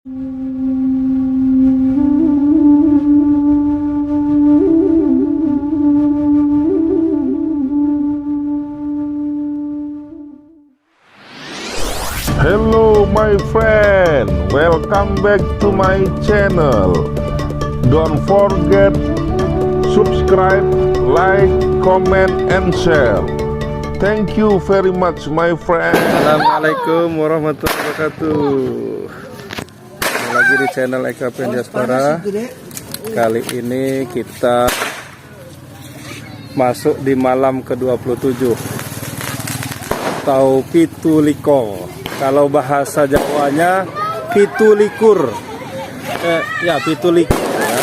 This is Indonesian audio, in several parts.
Hello my friend, welcome back to my channel. Don't forget subscribe, like, comment, and share. Thank you very much my friend. Assalamualaikum warahmatullahi wabarakatuh. Kembali lagi di channel EKPN Diaspora. Kali ini kita masuk di malam ke-27 atau Pituliko. Kalau bahasa Jawanya Pitulikur. Ya Pitulikur ya.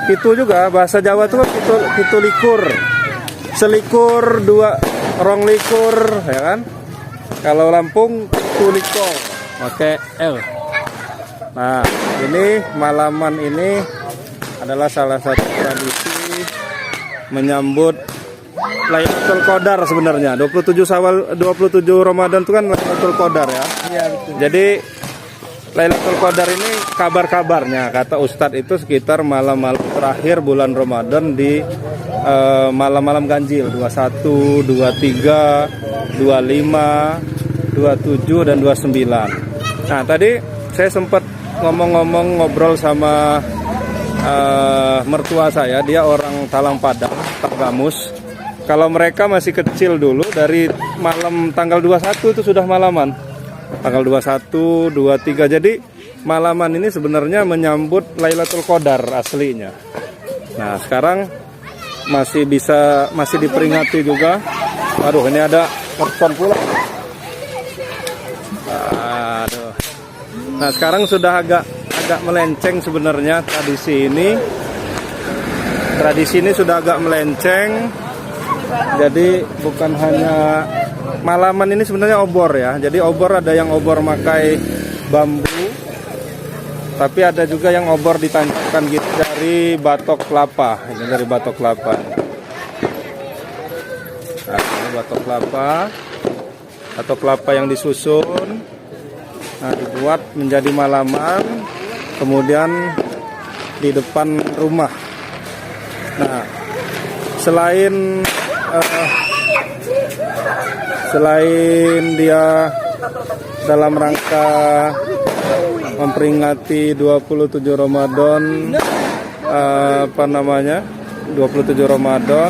Pitu juga bahasa Jawa tuh Pitulikur. Selikur, dua rong likur ya kan. Kalau Lampung Pituliko pakai L. Nah, ini malaman ini adalah salah satu tradisi menyambut Lailatul Qadar sebenarnya. 27 Ramadan itu kan Lailatul Qadar ya. Iya, betul. Jadi Lailatul Qadar ini kabar-kabarnya kata Ustadz itu sekitar malam-malam terakhir bulan Ramadan di malam-malam ganjil 21, 23, 25, 27 dan 29. Nah, tadi saya sempat ngobrol sama mertua saya, dia orang Talang Padang, Tagamus. Kalau mereka masih kecil dulu dari malam tanggal 21 itu sudah malaman. Tanggal 21, 23. Jadi malaman ini sebenarnya menyambut Lailatul Qadar aslinya. Nah, sekarang masih diperingati juga. Aduh, ini ada person pula. Aduh. Nah, sekarang sudah agak melenceng sebenarnya tradisi ini. Tradisi ini sudah agak melenceng. Jadi bukan hanya malaman ini sebenarnya obor ya. Jadi obor ada yang obor makai bambu, tapi ada juga yang obor ditancapkan gitu dari batok kelapa. Ini dari batok kelapa. Nah, ini batok kelapa atau kelapa yang disusun. Nah, dibuat menjadi malaman, kemudian di depan rumah. Nah, selain dia dalam rangka memperingati 27 Ramadan 27 Ramadan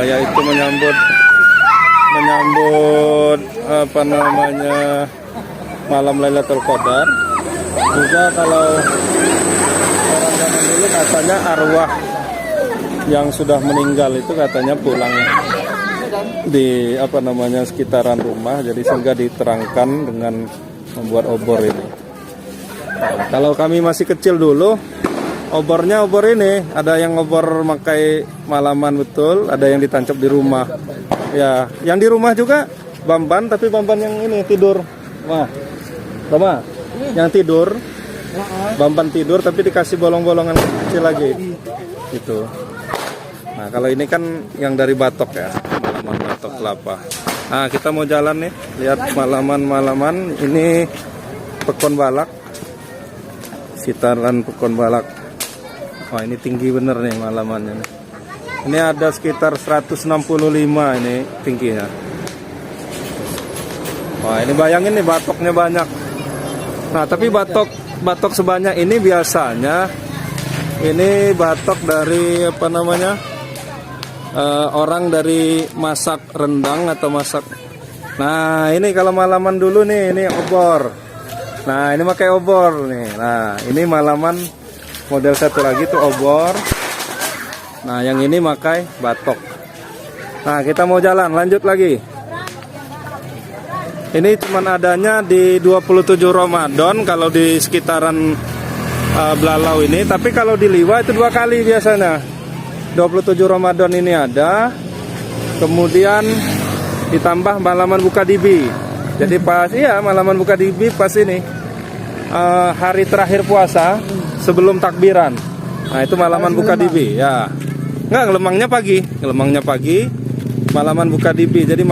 yaitu menyambut malam Lailatul Qadar. Juga kalau orang zaman dulu katanya arwah yang sudah meninggal itu katanya pulang di sekitaran rumah, jadi sehingga diterangkan dengan membuat obor ini. Nah, kalau kami masih kecil dulu, obornya obor ini ada yang obor makai malaman betul, ada yang ditancap di rumah. Ya, yang di rumah juga bamban, tapi bamban yang ini tidur. Wah, Roma, yang tidur, bamban tidur tapi dikasih bolong-bolongan kecil lagi, gitu. Nah, kalau ini kan yang dari batok ya, malaman batok kelapa. Nah, kita mau jalan nih, lihat malaman. Ini Pekon Balak, sekitaran Pekon Balak. Wah, ini tinggi bener nih malamannya nih. Ini ada sekitar 165 ini tingginya. Wah, ini bayangin nih batoknya banyak. Nah, tapi batok sebanyak ini biasanya ini batok dari orang dari masak rendang atau masak. Nah, ini kalau malaman dulu nih, ini obor. Nah, ini pakai obor nih. Nah, ini malaman model satu lagi tuh obor. Nah, yang ini pakai batok. Nah, kita mau jalan, lanjut lagi. Ini cuman adanya di 27 Ramadan kalau di sekitaran Belalau ini. Tapi kalau di Liwa itu 2 kali biasanya. 27 Ramadan ini ada, kemudian ditambah malaman buka dibi. Jadi malaman buka dibi pas ini hari terakhir puasa sebelum takbiran. Nah, itu malaman buka dibi ya. Enggak, gelemangnya pagi, malaman buka dibi. Jadi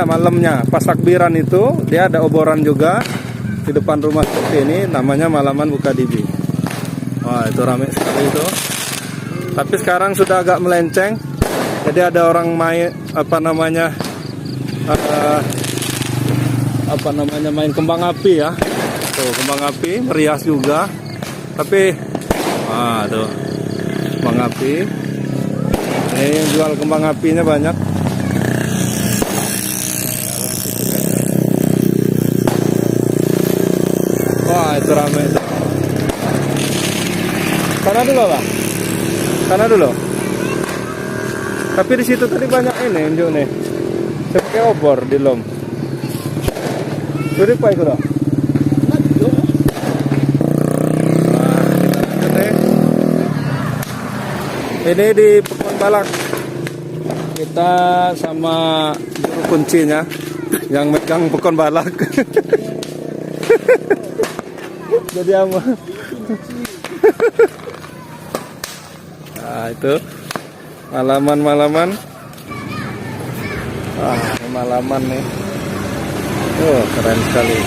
malamnya pas takbiran itu dia ada oboran juga di depan rumah seperti ini, namanya Malaman Bukadibi. Wah, itu ramai sekali itu. Tapi sekarang sudah agak melenceng. Jadi ada orang main main kembang api ya. Tuh, kembang api merias juga. Tapi tuh kembang api. Ini yang jual kembang apinya banyak. Wah, itu ramai itu. Sana dulu, Bang. Sana dulu. Tapi di situ tadi banyak ini, unjuk nih. Seperti obor di lom. Jadi apa itu loh? Ini di Pekon Balak. Kita sama juru kuncinya yang megang Pekon Balak. Jadi apa? Nah, itu malaman. Ini malaman nih. Oh, keren sekali.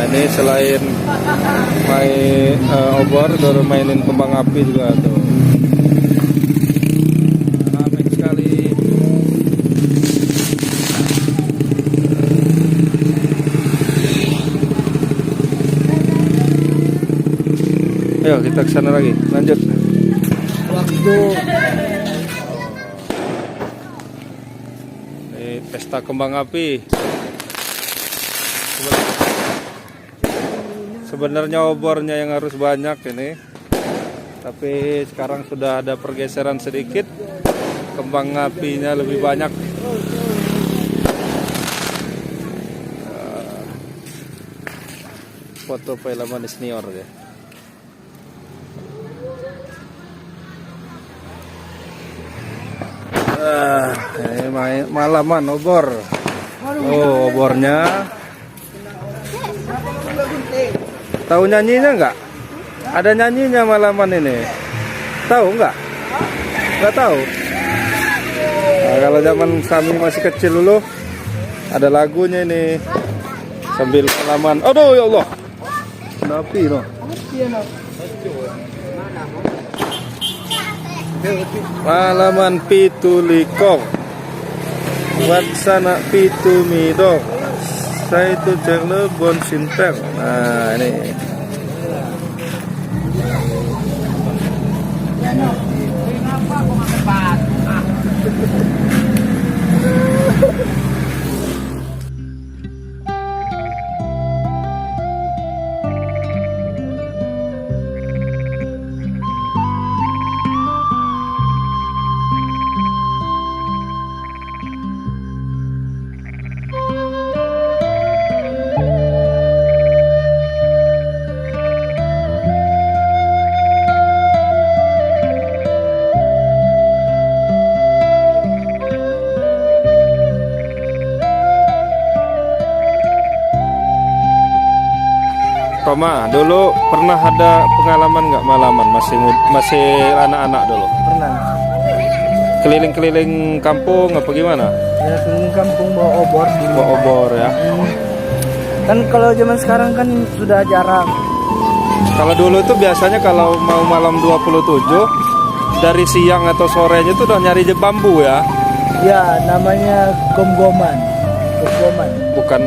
Ini selain main obor, baru mainin kembang api juga tuh. Ramai sekali. Ayo kita ke sana lagi, lanjut. Waktu. Ini pesta kembang api. Sebenarnya obornya yang harus banyak ini, tapi sekarang sudah ada pergeseran sedikit, kembang apinya lebih banyak. Foto filman senior ya. Ini malaman obor. Oh, obornya. Tahu nyanyinya nggak? Ada nyanyinya malaman ini. Tahu nggak? Nggak tahu. Nah, kalau zaman kami masih kecil dulu, ada lagunya ini. Sambil malaman. Aduh ya Allah. Napi no. Malaman pitulikong. Watsana pitu midok. Saya itu Lebon Sinter. Nah, ini. Roma, dulu pernah ada pengalaman nggak malaman? Masih anak-anak dulu? Pernah. Keliling-keliling kampung apa gimana? Ya, keliling kampung bawa obor. Bawa obor ya. Kan kalau zaman sekarang kan sudah jarang. Kalau dulu itu biasanya kalau mau malam 27 dari siang atau sorenya itu udah nyari bambu ya? Ya, namanya gom-goman. Gom-goman. Bukan.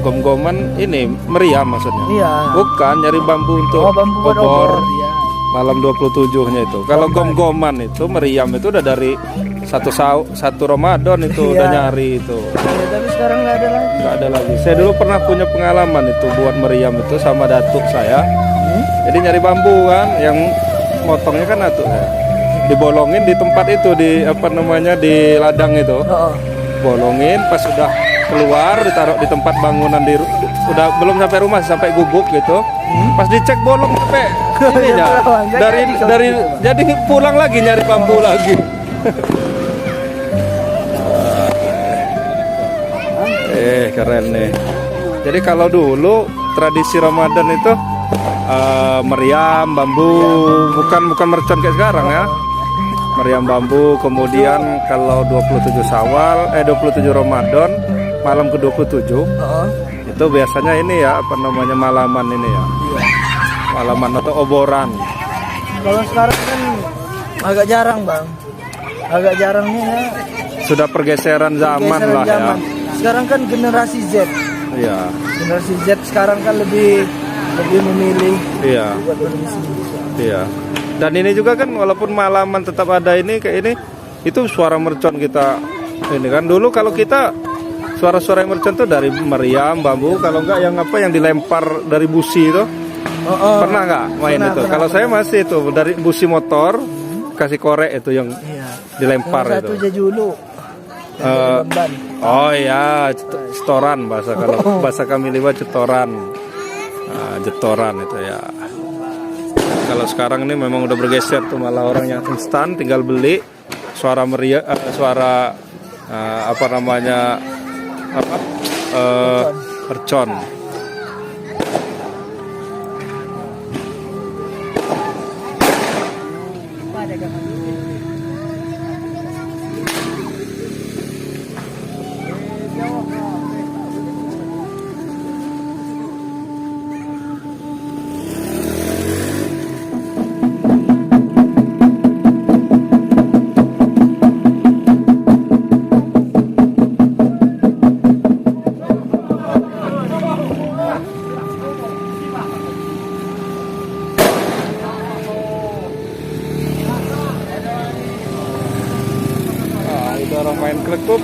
Gom-goman ini meriam maksudnya? Iya. Bukan, nyari bambu untuk bambu buat obor. Ya. Malam 27-nya itu. Kalau gom-goman itu meriam itu udah dari satu Ramadan itu udah nyari itu. Ya, tapi sekarang nggak ada lagi. Nggak ada lagi. Saya dulu pernah punya pengalaman itu buat meriam itu sama datuk saya. Jadi nyari bambu kan, yang motongnya kan datuk ya. Dibolongin di tempat itu di di ladang itu. Bolongin pas sudah keluar ditaruh di tempat bangunan udah belum sampai rumah sampai gubuk gitu. Pas dicek bolong sampai ininya. Dari jadi pulang lagi nyari bambu lagi. Keren nih. Jadi kalau dulu tradisi Ramadan itu meriam bambu, bukan mercon kayak sekarang ya. Meriam bambu, kemudian kalau 27 Ramadan malam ke-27 itu biasanya ini ya apa namanya malaman ini ya. Malaman atau oboran. Kalau sekarang kan agak jarang, Bang. Agak jarangnya ya. Sudah pergeseran zaman lah ya. Sekarang kan generasi Z. Iya. Generasi Z sekarang kan lebih memilih. Iya. Buat bermisi. Iya. Dan ini juga kan walaupun malaman tetap ada ini kayak ini, itu suara mercon kita. Ini kan dulu kalau kita suara-suara mercon tuh dari meriam, bambu, kalau enggak yang apa yang dilempar dari busi itu. Pernah nggak main itu? Kalau saya masih itu dari busi motor kasih korek itu yang dilempar yang itu. Satu jajulu. Oh ya, setoran bahasa kalau bahasa kami lewat jetoran. Jetoran itu ya. Kalau sekarang ini memang udah bergeser tuh malah orang yang instan tinggal beli suara meriam, suara apa namanya mercon. Orang main klekuk.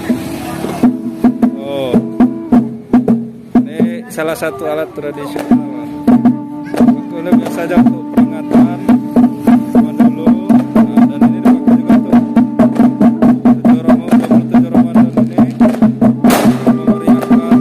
Oh, ini salah satu alat tradisional. Betulnya biasa aja untuk peringatan zaman dulu. Dan ini dipakai juga untuk 27 Ramadan ini memeriahkan.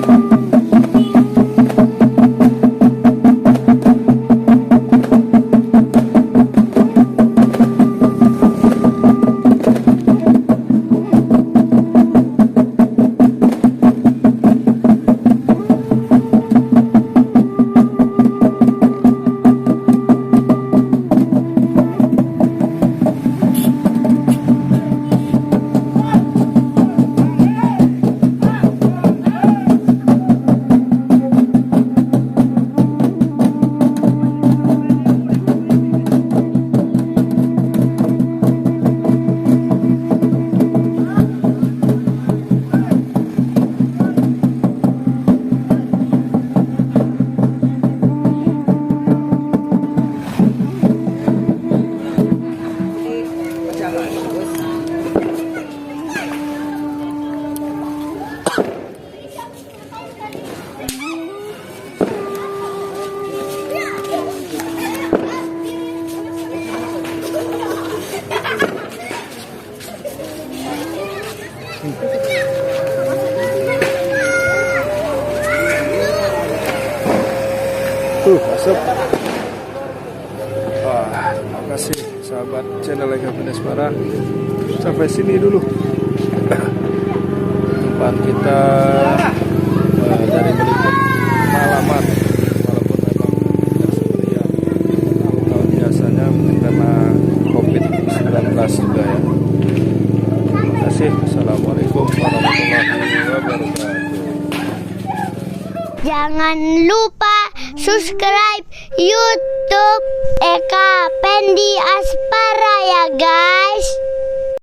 Masuk. Wah, terima kasih sahabat channel Eka Pendesmara. Sampai sini dulu perjumpaan kita dari meliput malaman. Walaupun memang seperti yang tahun biasanya mungkin karena COVID-19 juga ya. Terima kasih. Assalamualaikum warahmatullahi wabarakatuh. Jangan lupa subscribe YouTube Eka Pendi Aspara.